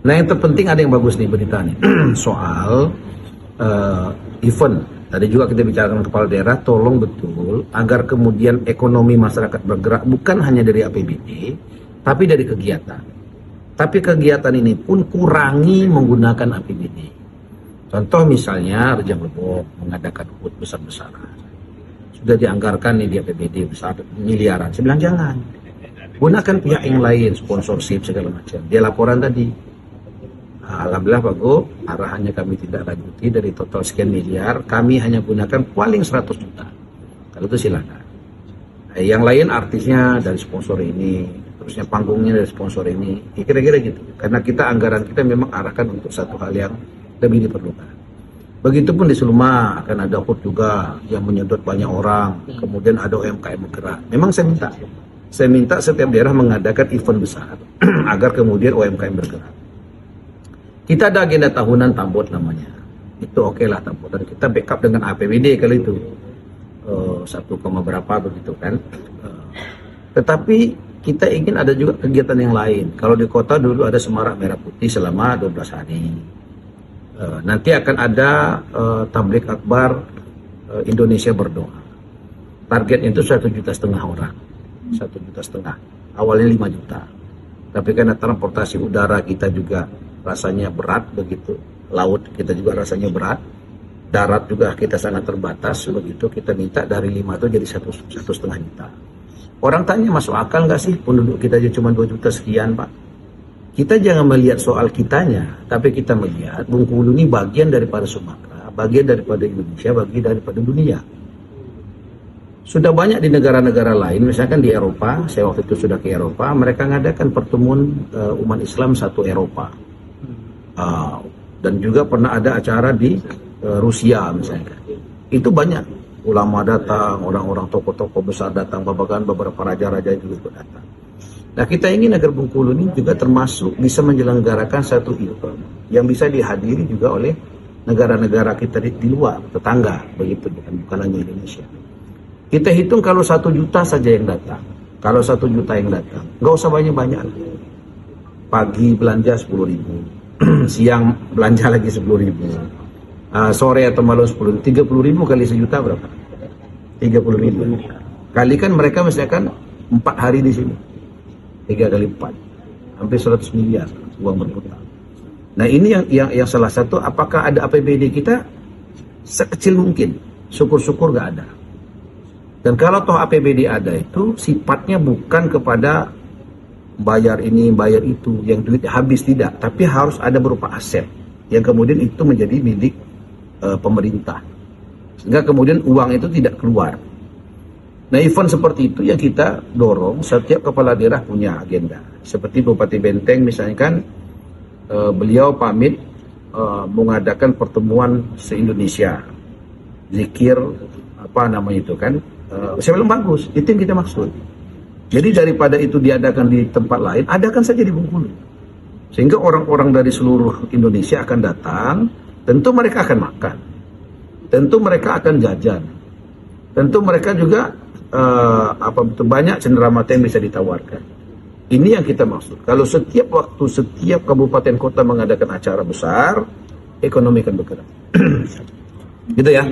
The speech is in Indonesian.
Nah, yang terpenting ada yang bagus nih berita nih soal event. Tadi juga kita bicarakan kepala daerah, tolong betul agar kemudian ekonomi masyarakat bergerak bukan hanya dari APBD, tapi dari kegiatan. Tapi kegiatan ini pun kurangi menggunakan APBD. Contoh misalnya Rejang Lebok mengadakan HUT besar-besaran. Sudah dianggarkan nih di APBD besar miliaran. Saya bilang jangan. Gunakan pihak yang lain, sponsorship segala macam. Dia laporan tadi. Alhamdulillah Pak Go, arahannya kami tidak lanjuti dari total sekian miliar, kami hanya gunakan paling 100 juta. Kalau itu silakan. Yang lain artisnya dari sponsor ini, terusnya panggungnya dari sponsor ini, kira-kira gitu. Karena kita anggaran kita memang arahkan untuk satu hal yang lebih diperlukan. Begitupun di Seluma akan ada HUT juga yang menyedot banyak orang, kemudian ada UMKM bergerak. Memang saya minta setiap daerah mengadakan event besar agar kemudian UMKM bergerak. Kita ada agenda tahunan Tambot namanya. Itu oke lah Tambot. Dan kita backup dengan APBD kali itu. 1, berapa begitu kan. Tetapi kita ingin ada juga kegiatan yang lain. Kalau di kota dulu ada Semarak Merah Putih selama 12 hari. Nanti akan ada tablik akbar Indonesia berdoa. Targetnya itu 1,5 juta orang. 1,5 juta. Awalnya 5 juta. Tapi karena transportasi udara kita juga rasanya berat begitu, laut kita juga rasanya berat, darat juga kita sangat terbatas begitu, kita minta dari 5 itu jadi 1,5 juta. Orang tanya masuk akal nggak sih penduduk kita aja cuma 2 juta sekian Pak? Kita jangan melihat soal kitanya, tapi kita melihat Bengkulu ini bagian daripada Sumatera, bagian daripada Indonesia, bagian daripada dunia. Sudah banyak di negara-negara lain, misalkan di Eropa, saya waktu itu sudah ke Eropa, mereka mengadakan pertemuan umat Islam satu Eropa. Dan juga pernah ada acara di Rusia misalnya. Itu banyak ulama datang, orang-orang tokoh-tokoh besar datang, bahkan beberapa raja-raja juga datang. Nah, kita ingin agar Bengkulu ini juga termasuk bisa menyelenggarakan satu event yang bisa dihadiri juga oleh negara-negara kita di luar, tetangga, begitu, bukan hanya Indonesia. Kita hitung kalau 1 juta saja yang datang, kalau 1 juta yang datang, nggak usah banyak-banyak. Pagi belanja 10.000. Siang belanja lagi 10.000, sore atau malam 10.000, 30.000 kali 1 juta berapa? 30.000. Kali kan mereka misalkan 4 hari di sini, 3 kali 4, hampir 100 miliar uang berputar. Nah ini yang salah satu, apakah ada APBD kita? Sekecil mungkin, syukur-syukur gak ada. Dan kalau toh APBD ada itu sifatnya bukan kepada bayar ini, bayar itu, yang duit habis, tidak. Tapi harus ada berupa aset, yang kemudian itu menjadi milik pemerintah. Sehingga kemudian uang itu tidak keluar. Nah event seperti itu yang kita dorong, setiap kepala daerah punya agenda. Seperti Bupati Benteng misalnya kan, beliau pamit mengadakan pertemuan se-Indonesia. Zikir, apa namanya itu kan. Saya bilang bagus, itu yang kita maksud. Jadi daripada itu diadakan di tempat lain, adakan saja di Bengkulu. Sehingga orang-orang dari seluruh Indonesia akan datang, tentu mereka akan makan. Tentu mereka akan jajan. Tentu mereka juga banyak cenderamata yang bisa ditawarkan. Ini yang kita maksud. Kalau setiap waktu, setiap kabupaten kota mengadakan acara besar, ekonomi akan bergerak. Gitu ya.